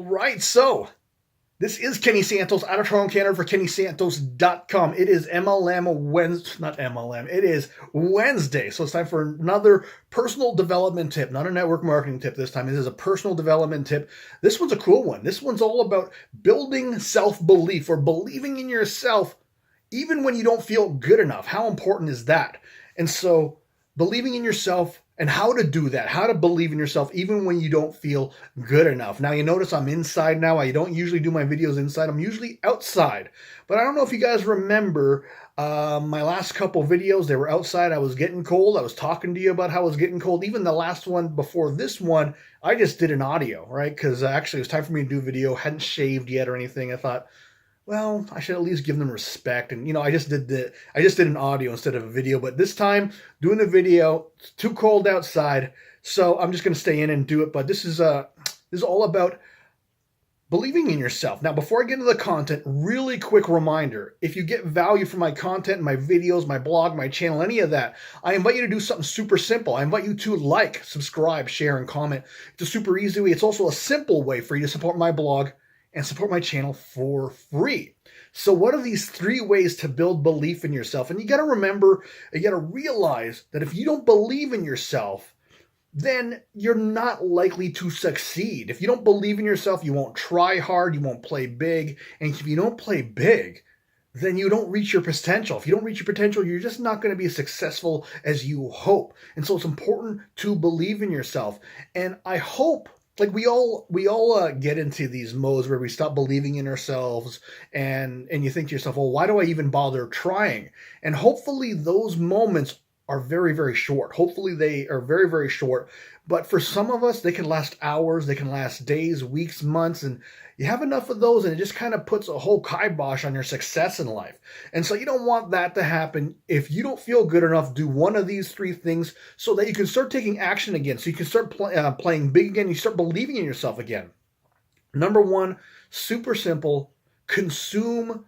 Right, so this is Kenny Santos out of Toronto, Canada for KennySantos.com. It is MLM Wednesday, not MLM, it is Wednesday. So it's time for another personal development tip, not a network marketing tip this time. This is a personal development tip. This one's a cool one. This one's all about building self-belief or believing in yourself even when you don't feel good enough. How important is that? And so believing in yourself and how to do that, how to believe in yourself even when you don't feel good enough. Now, you notice I'm inside now. I don't usually do my videos inside. I'm usually outside. But I don't know if you guys remember my last couple videos. They were outside. I was getting cold. I was talking to you about how I was getting cold. Even the last one before this one, I just did an audio, right? Because actually it was time for me to do a video. Hadn't shaved yet or anything. I thought, well, I should at least give them respect. And I just did an audio instead of a video. But this time, doing a video, it's too cold outside, so I'm just going to stay in and do it. But this is all about believing in yourself. Now, before I get into the content, really quick reminder: if you get value from my content, my videos, my blog, my channel, any of that, I invite you to do something super simple. I invite you to like, subscribe, share, and comment. It's a super easy way. It's also a simple way for you to support my blog and support my channel for free. So what are these 3 ways to build belief in yourself? And you got to remember, you got to realize that if you don't believe in yourself, then you're not likely to succeed. If you don't believe in yourself, you won't try hard, you won't play big. And if you don't play big, then you don't reach your potential. If you don't reach your potential, you're just not going to be as successful as you hope. And so it's important to believe in yourself. And I hope, like, we all get into these modes where we stop believing in ourselves, and you think to yourself, well, why do I even bother trying? And hopefully those moments are very, very short. Hopefully they are very, very short. But for some of us, they can last hours, they can last days, weeks, months, and you have enough of those and it just kind of puts a whole kibosh on your success in life. And so you don't want that to happen. If you don't feel good enough, do one of these 3 things so that you can start taking action again, so you can start playing big again, you start believing in yourself again. Number 1, super simple: consume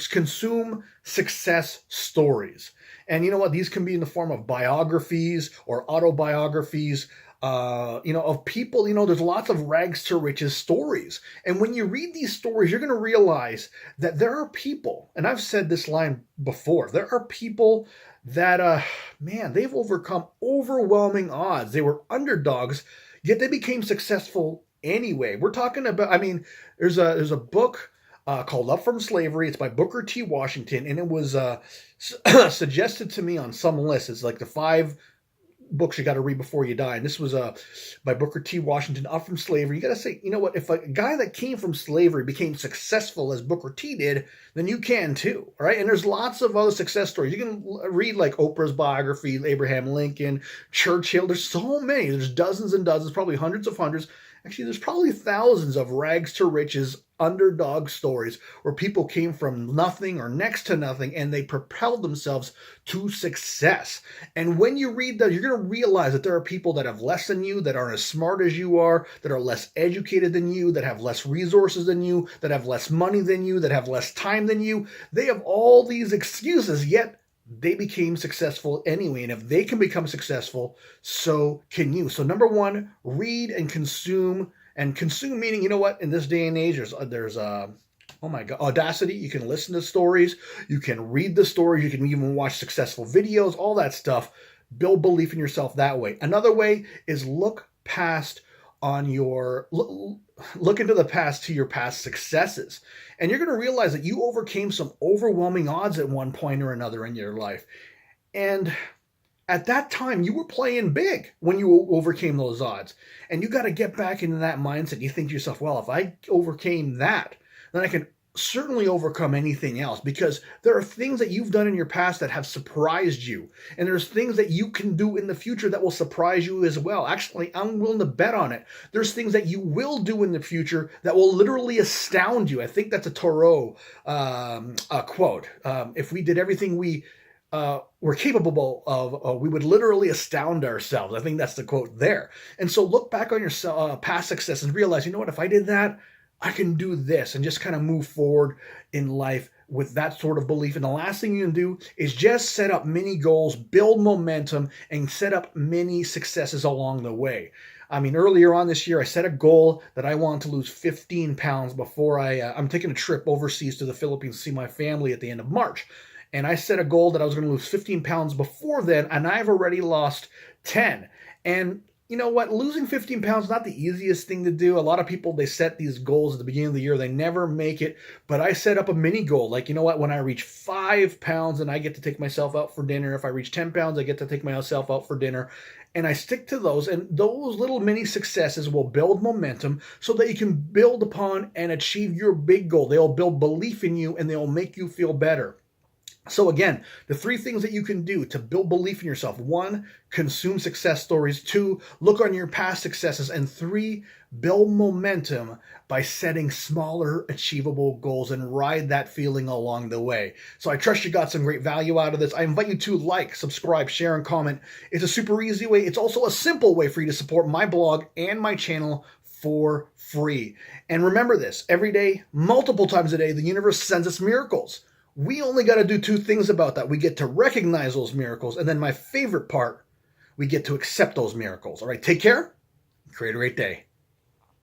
consume success stories. And you know what? These can be in the form of biographies or autobiographies, of people. There's lots of rags to riches stories. And when you read these stories, you're going to realize that there are people, and I've said this line before, there are people that, they've overcome overwhelming odds. They were underdogs, yet they became successful anyway. We're talking about, there's a book called Up From Slavery. It's by Booker T. Washington, and it was suggested to me on some list. It's like the 5 books you got to read before you die. And this was by Booker T. Washington, Up From Slavery. You got to say, you know what? If a guy that came from slavery became successful as Booker T did, then you can too, all right? And there's lots of other success stories. You can read like Oprah's biography, Abraham Lincoln, Churchill. There's so many. There's dozens and dozens, probably hundreds of hundreds. Actually, there's probably thousands of rags to riches underdog stories where people came from nothing or next to nothing and they propelled themselves to success. And when you read that, you're going to realize that there are people that have less than you, that aren't as smart as you are, that are less educated than you, that have less resources than you, that have less money than you, that have less time than you. They have all these excuses, yet they became successful anyway. And if they can become successful, so can you. So number 1, read and consume. And consume meaning, you know what, in this day and age, there's Audacity. You can listen to stories, you can read the stories, you can even watch successful videos, all that stuff. Build belief in yourself that way. Another way is look into the past to your past successes. And you're going to realize that you overcame some overwhelming odds at one point or another in your life. And at that time, you were playing big when you overcame those odds. And you got to get back into that mindset. You think to yourself, well, if I overcame that, then I can certainly overcome anything else, because there are things that you've done in your past that have surprised you. And there's things that you can do in the future that will surprise you as well. Actually, I'm willing to bet on it. There's things that you will do in the future that will literally astound you. I think that's a Thoreau quote. If we did everything we're capable of, we would literally astound ourselves. I think that's the quote there. And so look back on your past success and realize, you know what, if I did that, I can do this, and just kind of move forward in life with that sort of belief. And the last thing you can do is just set up mini goals, build momentum, and set up many successes along the way. I mean, earlier on this year, I set a goal that I wanted to lose 15 pounds before I'm taking a trip overseas to the Philippines to see my family at the end of March. And I set a goal that I was going to lose 15 pounds before then, and I've already lost 10. And you know what? Losing 15 pounds is not the easiest thing to do. A lot of people, they set these goals at the beginning of the year. They never make it. But I set up a mini goal. Like, you know what? When I reach 5 pounds, and I get to take myself out for dinner. If I reach 10 pounds, I get to take myself out for dinner. And I stick to those. And those little mini successes will build momentum so that you can build upon and achieve your big goal. They'll build belief in you, and they'll make you feel better. So again, the 3 things that you can do to build belief in yourself: 1, consume success stories; 2, look on your past successes; and 3, build momentum by setting smaller, achievable goals and ride that feeling along the way. So I trust you got some great value out of this. I invite you to like, subscribe, share, and comment. It's a super easy way. It's also a simple way for you to support my blog and my channel for free. And remember this: every day, multiple times a day, the universe sends us miracles. We only got to do 2 things about that. We get to recognize those miracles, and then my favorite part, we get to accept those miracles. All right, take care. Create a great day.